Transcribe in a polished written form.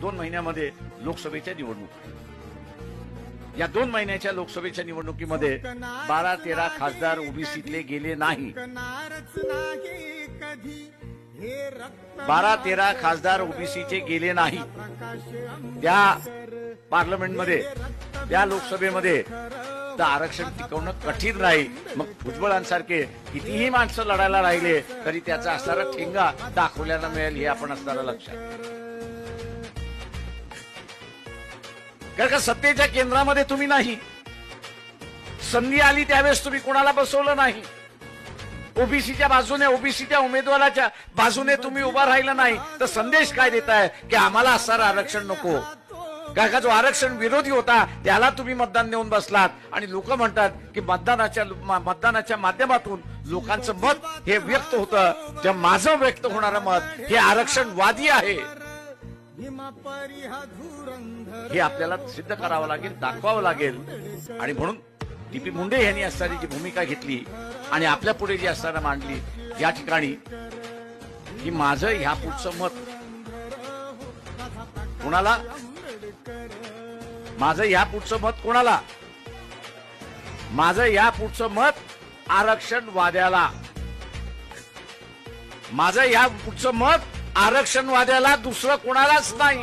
2 महिन्यामध्ये लोकसभेच्या निवडणूक. या 2 महिन्याच्या लोकसभेच्या निवडणुकीमध्ये 12-13 खासदार ओबीसीतले गेले नाही. 12-13 खासदार ओबीसीचे गेले नाही. त्या पार्लमेंटमध्ये, त्या लोकसभेमध्ये तर आरक्षण टिकवणं कठीण राहील. मग भुजबळांसारखे कितीही माणसं लढायला राहिले तरी त्याचा असणारा ठेंगा दाखवल्याला मिळेल हे आपण असणारा लक्षात. कारण का सत्तेच्या केंद्रामध्ये तुम्ही नाही. संधी आली त्यावेळेस तुम्ही कोणाला बसवलं नाही. ओबीसीच्या बाजूने, ओबीसीच्या उमेदवाराच्या बाजूने तुम्ही उभा राहिला नाही. तर संदेश काय देताय की आम्हाला असणारं आरक्षण नको. का जो आरक्षण विरोधी होता त्याला तुम्ही मतदान देऊन बसलात. आणि लोक म्हणतात की मतदानाच्या माध्यमातून लोकांचं मत हे व्यक्त होतं. तेव्हा माझं व्यक्त होणारं मत हे आरक्षणवादी आहे. हे आपल्याला सिद्ध करावं लागेल, दाखवावं लागेल. आणि म्हणून टी.पी. मुंडे यांनी असणारी जी भूमिका घेतली आणि आपल्या पुढे जी असताना मांडली या ठिकाणी की माझं ह्या पुढचं मत कोणाला, माझं या पुढचं मत कोणाला, माझं या पुढचं मत आरक्षणवाद्याला, माझं या पुढचं मत आरक्षणवाद्याला, दुसरं कोणालाच नाही.